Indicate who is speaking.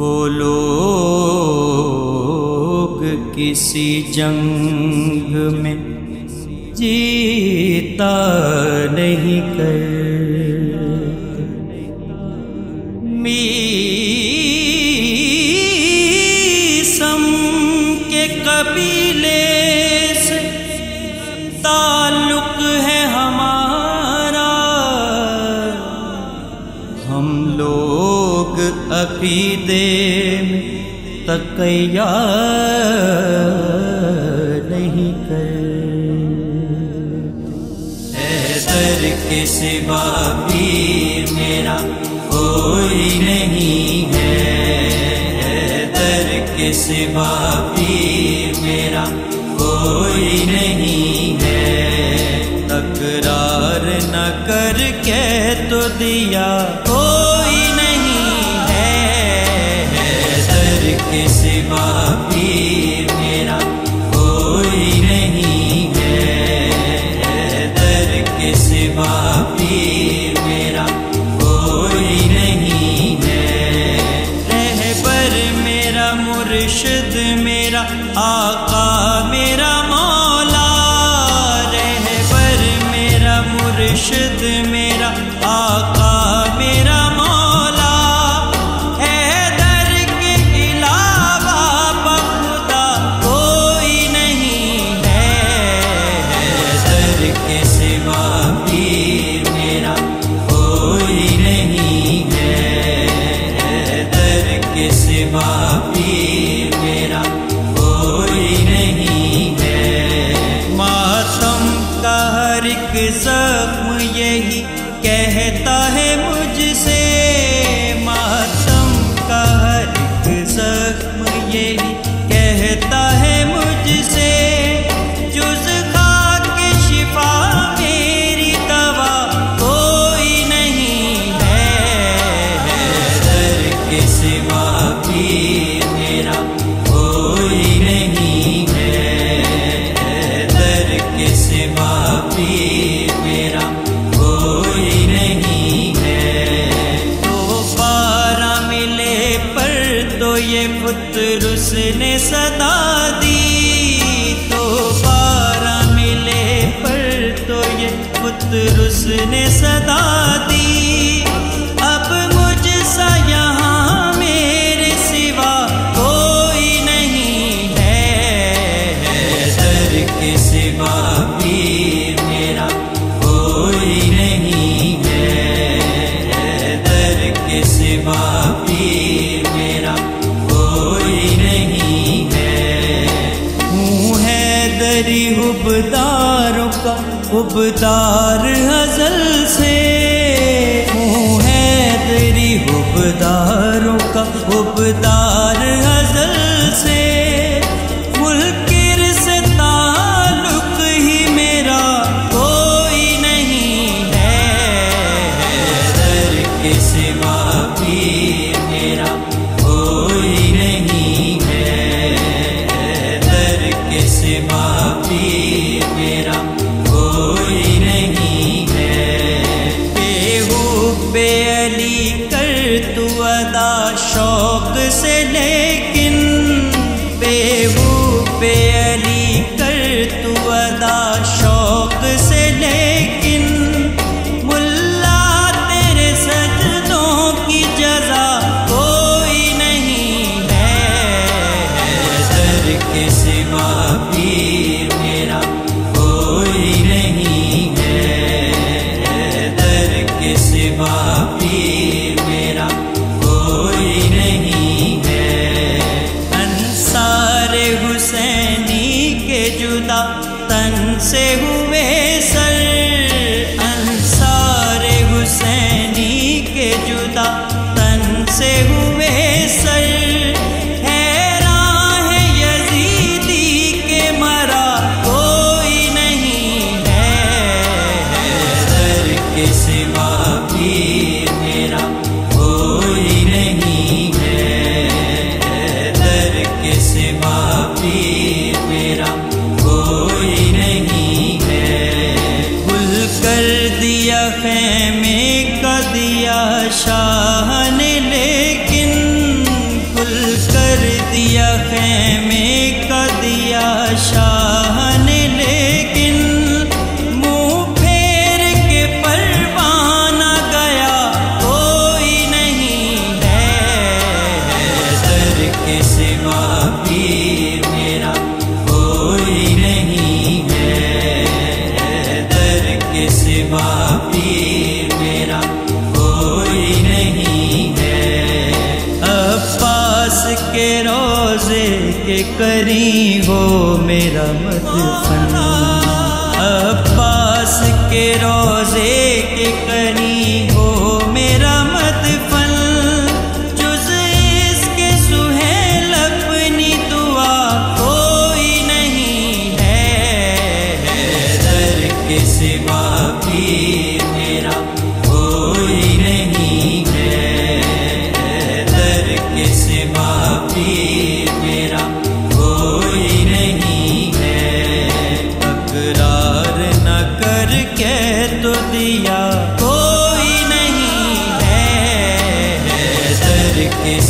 Speaker 1: वो लोग किसी जंग में जीता नहीं कर, मीसम के कबीले से ताल्लुक है हमारा। हम लोग अकीदे में तक़िया नहीं कर, हैदर के सिवा पीर मेरा कोई नहीं है, हैदर के सिवा पीर मेरा कोई नहीं है। तकरार न कर के तो दिया कोई नहीं है, हैदर के सिवा पीर मेरा कोई नहीं है, हैदर के सिवा पीर मेरा कोई नहीं है। रहबर मेरा मुर्शिद मेरा आका मेरा मौला, रहबर मेरा मुर्शिद मेरा आका मेरा मौला। हैदर के अलावा खुदा कोई नहीं है, हैदर के सिवा पीर मेरा कोई नहीं है, हैदर के सिवा पीर मेरा कोई नहीं है। मातम का हर एक ज़ख्म यही कहता है मुझसे, मातम का हर एक ज़ख्म यही कहता है मुझसे। जुज़ खाके शिफा मेरी दवा कोई नहीं है, हैदर के सिवा पीर मेरा कोई नहीं है, हैदर के सिवा पीर मेरा कोई नहीं है। तो बारा मिले पर तो ये पुत्र उसने सदा दी, तो बारा मिले पर तो ये पुत्र उसने सदा दी। अब मुझसा यहाँ मेरे सिवा कोई नहीं है, हैदर के सिवा पीर मेरा कोई नहीं है, हैदर के सिवा पीर मेरा कोई नहीं है। हूँ हैदरी हुबदारों का हुबदार अज़ल से, हूँ हैदरी हुबदारों का हुबदार अज़ल से। मुल्किर से ताल्लुक ही मेरा कोई नहीं है, हैदर के सिवा पीर मेरा कोई नहीं है, हैदर के सिवा पीर मेरा कोई नहीं है। बेहुब्बे अली कर तू अदा शौक से, लेकिन बेहुब्बे अली कर तू अदा शौक से, लेकिन मुल्ला तेरे सजदों की जज़ा कोई नहीं है, हैदर के सिवा पीर मेरा कोई नहीं है, हैदर के सिवा पीर मेरा कोई नहीं है। अंसारे हुसैन में का दिया शाह ने, लेकिन मुंह फेर के परवाना गया कोई नहीं है। दर के सिवा पीर मेरा कोई नहीं है, दर के सिवा पीर मेरा कोई नहीं है। अब्बास के रोजे के करीब हो मेरा मदफन, अब्बास के रोजे के करीब हो मेरा मदफन। जुज़ इसके सुहेल अपनी दुआ कोई नहीं है। दर के सिवा पीर मेरा कोई नहीं है, दर के सिवा पीर मेरा कोई नहीं है। अकरार न कर के तो दिया कोई नहीं है, दर के